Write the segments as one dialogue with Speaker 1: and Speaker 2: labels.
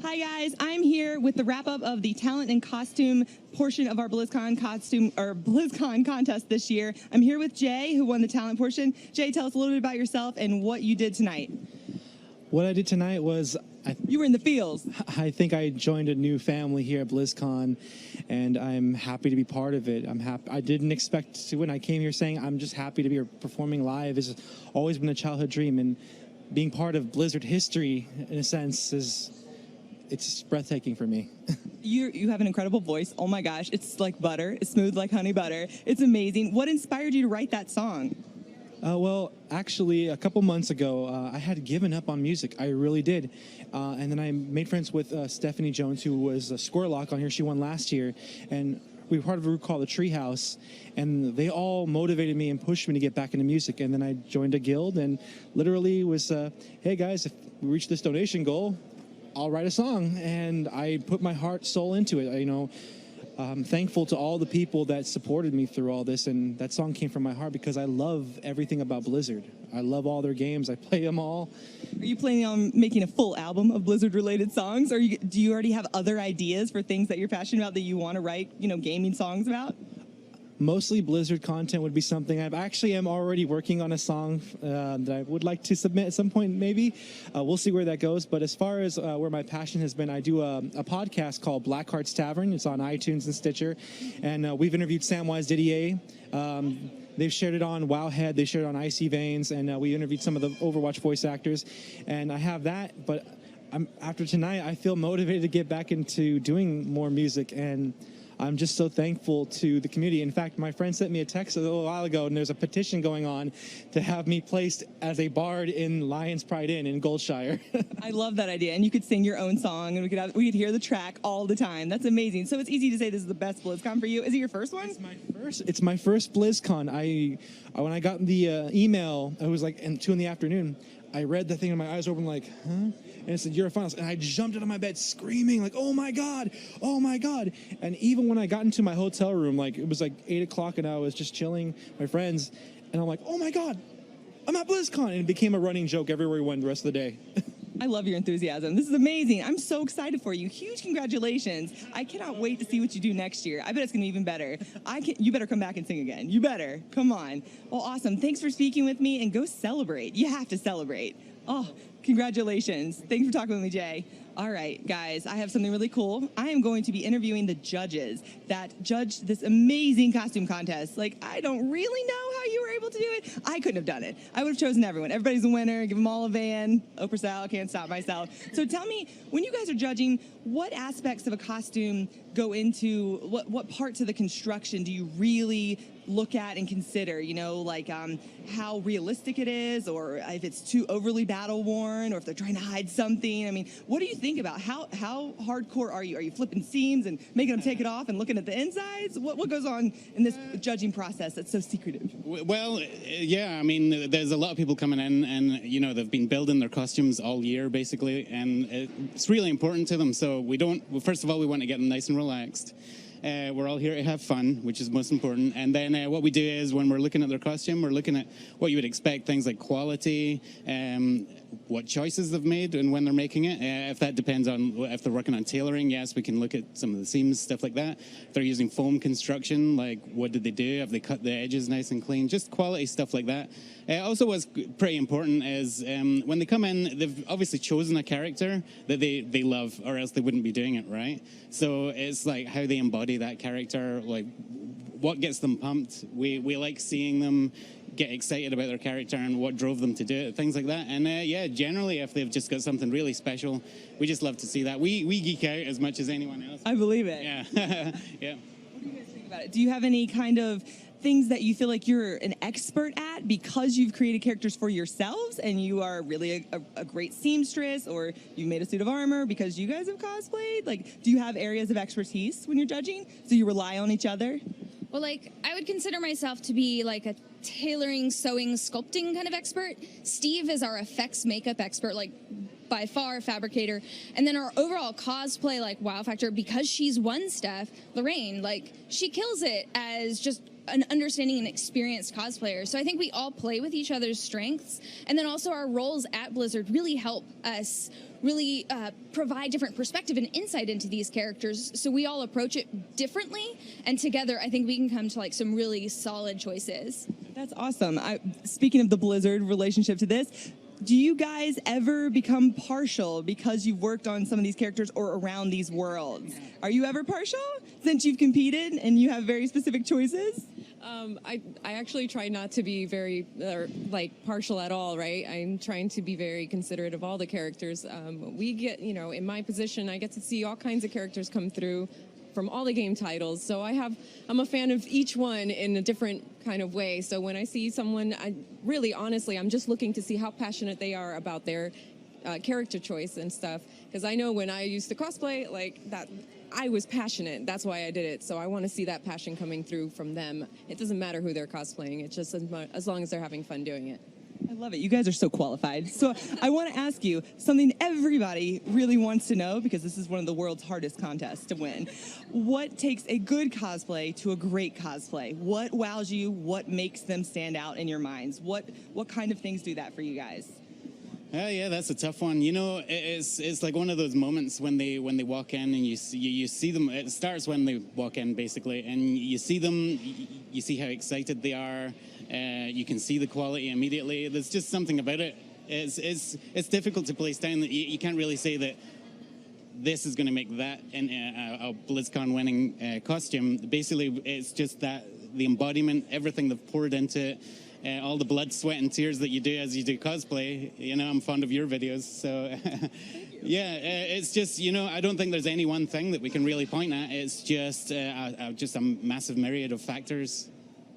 Speaker 1: Hi guys, I'm here with the wrap-up of the talent and costume portion of our BlizzCon contest this year. I'm here with Jay, who won the talent portion. Jay, tell us a little bit about yourself and what you did tonight.
Speaker 2: What I did tonight was...
Speaker 1: You were in the fields.
Speaker 2: I think I joined a new family here at BlizzCon, and I'm happy to be part of it. I'm happy. I didn't expect to, when I came here saying I'm just happy to be performing live. It's always been a childhood dream, and being part of Blizzard history, in a sense, it's breathtaking for me.
Speaker 1: You have an incredible voice. Oh my gosh, it's like butter. It's smooth like honey butter. It's amazing. What inspired you to write that song?
Speaker 2: Well, actually, a couple months ago, I had given up on music. I really did. And then I made friends with Stephanie Jones, who was a Scorelock on here. She won last year. And we were part of a group called the Treehouse. And they all motivated me and pushed me to get back into music. And then I joined a guild and literally was, hey, guys, if we reach this donation goal, I'll write a song. And I put my heart, soul into it. I'm thankful to all the people that supported me through all this, and that song came from my heart because I love everything about Blizzard. I love all their games. I play them all.
Speaker 1: Are you planning on making a full album of Blizzard-related songs, or do you already have other ideas for things that you're passionate about that you want to write, gaming songs about?
Speaker 2: Mostly Blizzard content would be something. I actually am already working on a song that I would like to submit at some point, maybe. We'll see where that goes. But as far as where my passion has been, I do a podcast called Blackheart's Tavern. It's on iTunes and Stitcher. And we've interviewed Samwise Didier. They've shared it on Wowhead. They shared it on Icy Veins. And we interviewed some of the Overwatch voice actors. And I have that. But after tonight, I feel motivated to get back into doing more music. And I'm just so thankful to the community. In fact, my friend sent me a text a little while ago, and there's a petition going on to have me placed as a bard in Lion's Pride Inn in Goldshire.
Speaker 1: I love that idea. And you could sing your own song, and we could hear the track all the time. That's amazing. So it's easy to say this is the best BlizzCon for you. Is it your first one?
Speaker 2: It's my first BlizzCon. When I got the email, it was like 2 in the afternoon. I read the thing and my eyes open like, huh? And it said, you're a finalist. And I jumped out of my bed screaming like, oh my God, oh my God. And even when I got into my hotel room, it was like 8 o'clock and I was just chilling with my friends. And I'm like, oh my God, I'm at BlizzCon. And it became a running joke everywhere we went the rest of the day.
Speaker 1: I love your enthusiasm. This is amazing. I'm so excited for you. Huge congratulations. I cannot wait to see what you do next year. I bet it's going to be even better. You better come back and sing again. You better. Come on. Well, awesome. Thanks for speaking with me, and go celebrate. You have to celebrate. Oh, congratulations. Thanks for talking with me, Jay. All right, guys, I have something really cool. I am going to be interviewing the judges that judged this amazing costume contest. I don't really know how you were able to do it. I couldn't have done it. I would have chosen everyone. Everybody's a winner. Give them all a van. Oprah style, can't stop myself. So tell me, when you guys are judging, what aspects of a costume go into, what parts of the construction do you really look at and consider, how realistic it is, or if it's too overly battle worn, or if they're trying to hide something. I mean, what do you think about? How hardcore are you? Are you flipping seams and making them take it off and looking at the insides? What goes on in this judging process that's so secretive?
Speaker 3: Well, yeah, I mean, there's a lot of people coming in and, they've been building their costumes all year, basically, and it's really important to them. So first of all, we want to get them nice and relaxed. We're all here to have fun, which is most important. And then what we do is when we're looking at their costume, we're looking at what you would expect, things like quality, what choices they've made and when they're making it. If that depends on if they're working on tailoring, yes, we can look at some of the seams, stuff like that. If they're using foam construction, what did they do? Have they cut the edges nice and clean? Just quality stuff like that. Also what's pretty important is when they come in, they've obviously chosen a character that they love, or else they wouldn't be doing it, right? So it's how they embody that character, what gets them pumped. We like seeing them get excited about their character and what drove them to do it, things like that. And yeah, generally, if they've just got something really special, we just love to see that. We geek out as much as anyone else.
Speaker 1: I believe it.
Speaker 3: Yeah. Yeah.
Speaker 1: What do you guys think about it? Do you have any kind of things that you feel like you're an expert at because you've created characters for yourselves and you are really a great seamstress, or you made a suit of armor because you guys have cosplayed? Do you have areas of expertise when you're judging, so you rely on each other?
Speaker 4: Well, I would consider myself to be a tailoring, sewing, sculpting kind of expert. Steve is our effects makeup expert, by far, fabricator. And then our overall cosplay, wow factor, because she's won stuff, Lorraine, she kills it as just an understanding and experienced cosplayer. So I think we all play with each other's strengths, and then also our roles at Blizzard really help us really provide different perspective and insight into these characters. So we all approach it differently, and together I think we can come to like some really solid choices.
Speaker 1: That's awesome. Speaking of the Blizzard relationship to this, do you guys ever become partial because you've worked on some of these characters or around these worlds? Are you ever partial since you've competed and you have very specific choices?
Speaker 5: I actually try not to be very partial at all, right? I'm trying to be very considerate of all the characters. We get, in my position, I get to see all kinds of characters come through from all the game titles. So I'm a fan of each one in a different kind of way. So when I see someone, honestly, I'm just looking to see how passionate they are about their character choice and stuff. Because I know when I used to cosplay, like that, I was passionate. That's why I did it. So I want to see that passion coming through from them. It doesn't matter who they're cosplaying. It's just as long as they're having fun doing it.
Speaker 1: I love it. You guys are so qualified. So I want to ask you something everybody really wants to know, because this is one of the world's hardest contests to win. What takes a good cosplay to a great cosplay? What wows you? What makes them stand out in your minds? What kind of things do that for you guys?
Speaker 3: Yeah, that's a tough one. It's like one of those moments when they walk in and you see them. It starts when they walk in, basically, and you see them. You see how excited they are. You can see the quality immediately. There's just something about it. It's difficult to place down. That you can't really say that this is going to make that in a BlizzCon winning costume. Basically, it's just that the embodiment, everything they've poured into it. All the blood, sweat, and tears that you do as you do cosplay. I'm fond of your videos, so yeah, it's just I don't think there's any one thing that we can really point at. It's just a massive myriad of factors.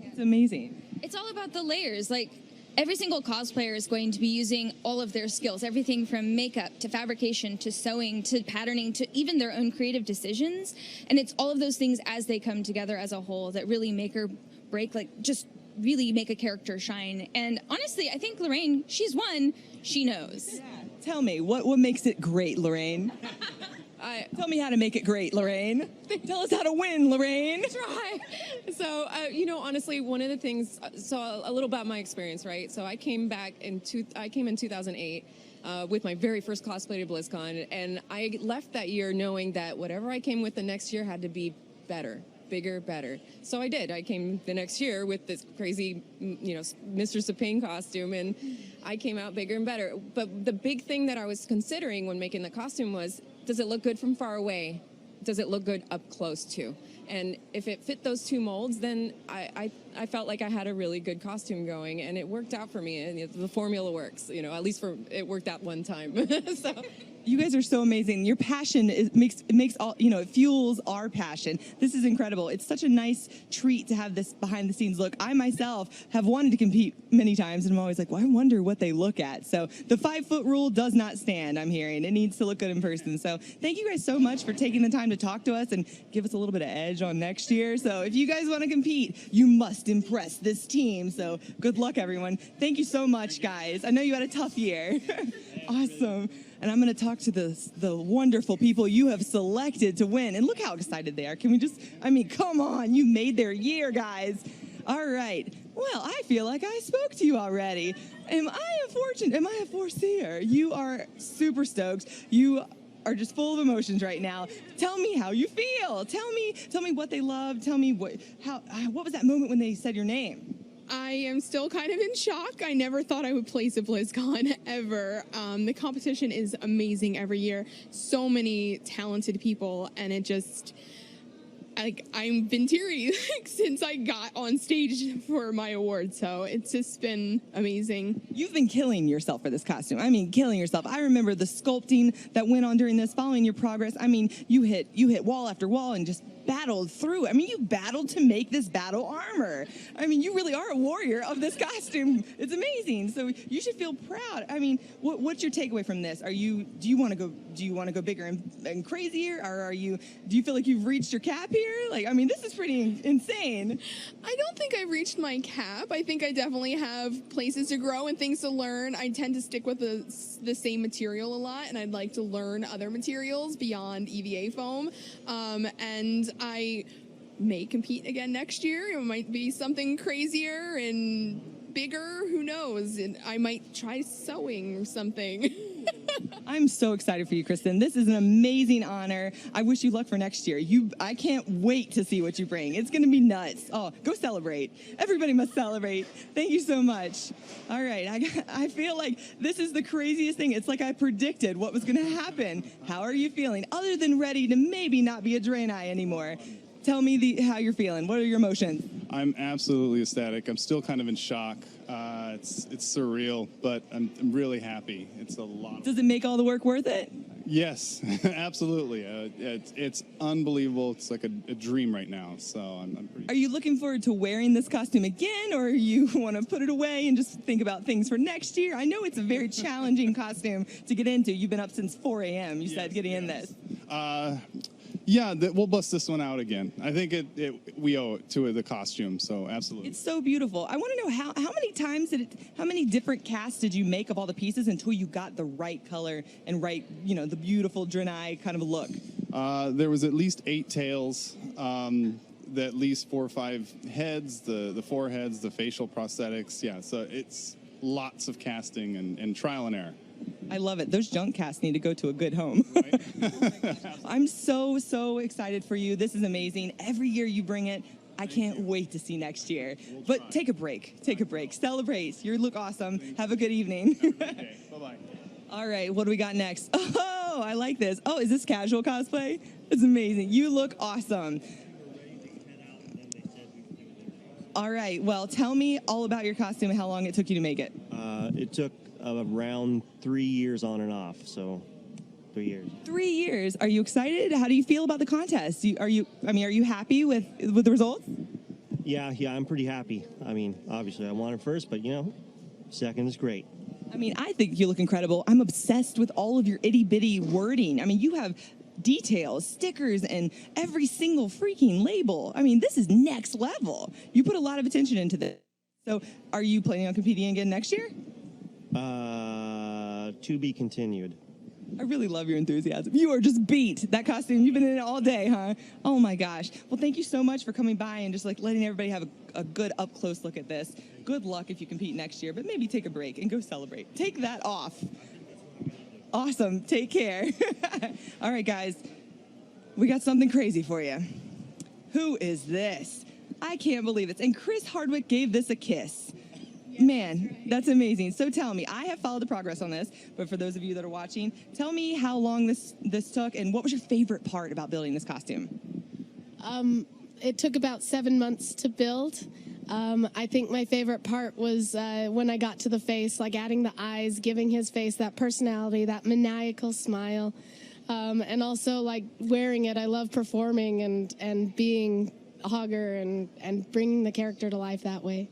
Speaker 1: It's amazing.
Speaker 4: It's all about the layers. Like every single cosplayer is going to be using all of their skills, everything from makeup to fabrication to sewing to patterning to even their own creative decisions, and it's all of those things as they come together as a whole that really make or break, just really make a character shine. And honestly, I think Lorraine, she's won. She knows.
Speaker 1: Yeah. Tell me, what makes it great, Lorraine? Tell me how to make it great, Lorraine. Tell us how to win, Lorraine.
Speaker 5: Try. So, honestly, one of the things, so a little about my experience, right? So I came in 2008 with my very first cosplay to BlizzCon, and I left that year knowing that whatever I came with the next year had to be better. Bigger, better. So I did. I came the next year with this crazy, Mistress of Pain costume, and I came out bigger and better. But the big thing that I was considering when making the costume was, does it look good from far away? Does it look good up close too? And if it fit those two molds, then I felt like I had a really good costume going, and it worked out for me. And the formula works, at least it worked out one time. So.
Speaker 1: You guys are so amazing. Your passion makes all, it fuels our passion. This is incredible. It's such a nice treat to have this behind the scenes look. I myself have wanted to compete many times, and I'm always like, well, I wonder what they look at. So the 5-foot rule does not stand, I'm hearing. It needs to look good in person. So thank you guys so much for taking the time to talk to us and give us a little bit of edge on next year. So if you guys want to compete, you must impress this team. So good luck, everyone. Thank you so much, guys. I know you had a tough year. Awesome. And I'm going to talk to the wonderful people you have selected to win. And look how excited they are. Can we come on. You made their year, guys. All right. Well, I feel like I spoke to you already. Am I a foreseer? You are super stoked. You are just full of emotions right now. Tell me how you feel. Tell me what they love. Tell me what was that moment when they said your name?
Speaker 6: I am still kind of in shock. I never thought I would place at BlizzCon ever. The competition is amazing every year. So many talented people, and it just, I've been teary since I got on stage for my award. So it's just been amazing.
Speaker 1: You've been killing yourself for this costume. I mean, killing yourself. I remember the sculpting that went on during this, following your progress. I mean, you hit wall after wall and just battled through. I mean, you battled to make this battle armor. I mean, you really are a warrior of this costume. It's amazing. So you should feel proud. I mean, what's your takeaway from this? Do you want to go bigger and crazier, or do you feel like you've reached your cap here? This is pretty insane.
Speaker 6: I don't think I've reached my cap. I think I definitely have places to grow and things to learn. I tend to stick with the same material a lot, and I'd like to learn other materials beyond EVA foam. And I may compete again next year. It might be something crazier and bigger. Who knows? And I might try sewing or something.
Speaker 1: I'm so excited for you, Kristen. This is an amazing honor. I wish you luck for next year. I can't wait to see what you bring. It's going to be nuts. Oh, go celebrate. Everybody must celebrate. Thank you so much. All right. I feel like this is the craziest thing. It's like I predicted what was going to happen. How are you feeling? Other than ready to maybe not be a Draenei anymore. Tell me how you're feeling. What are your emotions?
Speaker 7: I'm absolutely ecstatic. I'm still kind of in shock. It's surreal, but I'm really happy. It's a lot.
Speaker 1: Does it make all the work worth it?
Speaker 7: Yes, absolutely. It's unbelievable. It's like a dream right now. So I'm pretty.
Speaker 1: Are you looking forward to wearing this costume again, or you want to put it away and just think about things for next year? I know it's a very challenging costume to get into. You've been up since 4 a.m. You said getting in this.
Speaker 7: Yeah, we'll bust this one out again. I think we owe it to the costume, so absolutely.
Speaker 1: It's so beautiful. I want to know how many times how many different casts did you make of all the pieces until you got the right color and right, the beautiful Draenei kind of look?
Speaker 7: There was at least 8 tails, at least 4 or 5 heads, the foreheads, the facial prosthetics. Yeah, so it's lots of casting and trial and error.
Speaker 1: I love it. Those junk casts need to go to a good home.
Speaker 7: Right?
Speaker 1: I'm so excited for you. This is amazing. Every year you bring it. I can't wait to see next year. But take a break. Take a break. Celebrate. You look awesome. Have a good evening.
Speaker 7: Okay, bye-bye.
Speaker 1: All right, what do we got next? Oh, I like this. Oh, is this casual cosplay? It's amazing. You look awesome. All right, well, tell me all about your costume and how long it took you to make it.
Speaker 8: It took around 3 years on and off, so 3 years.
Speaker 1: 3 years. Are you excited? How do you feel about the contest? Are you happy with the results?
Speaker 8: Yeah, I'm pretty happy. I mean, obviously I wanted first, but second is great.
Speaker 1: I mean, I think you look incredible. I'm obsessed with all of your itty bitty wording. I mean, you have details, stickers, and every single freaking label. I mean, this is next level. You put a lot of attention into this. So are you planning on competing again next year?
Speaker 8: To be continued.
Speaker 1: I really love your enthusiasm. You are just beat. That costume, you've been in it all day, huh? Oh my gosh. Well, thank you so much for coming by and just letting everybody have a good up close look at this. Good luck if you compete next year, but maybe take a break and go celebrate. Take that off. Awesome. Take care. All right, guys. We got something crazy for you. Who is this? I can't believe it. And Chris Hardwick gave this a kiss. Man, that's amazing. So tell me, I have followed the progress on this, but for those of you that are watching, tell me how long this took and what was your favorite part about building this costume?
Speaker 9: It took about 7 months to build. I think my favorite part was when I got to the face, like adding the eyes, giving his face that personality, that maniacal smile, and also like wearing it. I love performing and being Hogger and bringing the character to life that way.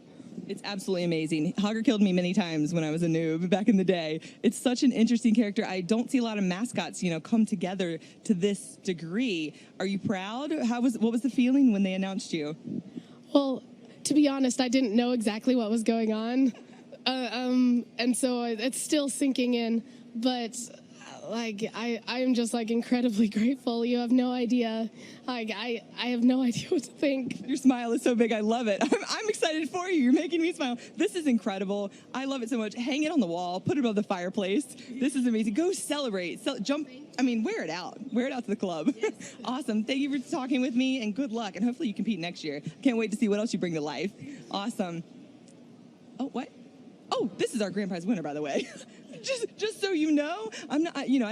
Speaker 1: It's absolutely amazing. Hogger killed me many times when I was a noob back in the day. It's such an interesting character. I don't see a lot of mascots, come together to this degree. Are you proud? What was the feeling when they announced you?
Speaker 9: Well, to be honest, I didn't know exactly what was going on, and so it's still sinking in. But I am just incredibly grateful. You have no idea. I have no idea what to think.
Speaker 1: Your smile is so big. I love it. I'm excited for you. You're making me smile. This is incredible. I love it so much. Hang it on the wall. Put it above the fireplace. This is amazing. Go celebrate. Jump. I mean, wear it out. Wear it out to the club. Yes. Awesome. Thank you for talking with me, and good luck. And hopefully you compete next year. Can't wait to see what else you bring to life. Awesome. Oh, what? Oh, this is our grand prize winner, by the way. Just so you know, I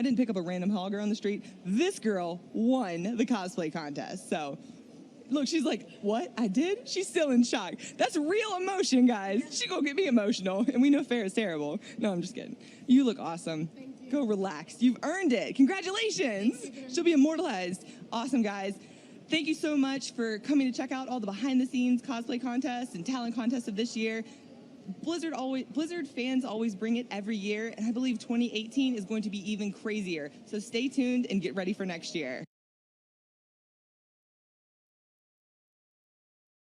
Speaker 1: didn't pick up a random Hogger on the street. This girl won the cosplay contest. So, look, she's like, what? I did? She's still in shock. That's real emotion, guys. She gonna get me emotional, and we know fair is terrible. No, I'm just kidding. You look awesome. Thank you. Go relax. You've earned it. Congratulations. She'll be immortalized. Awesome, guys. Thank you so much for coming to check out all the behind-the-scenes cosplay contests and talent contests of this year. Blizzard fans always bring it every year, and I believe 2018 is going to be even crazier. So stay tuned and get ready for next year.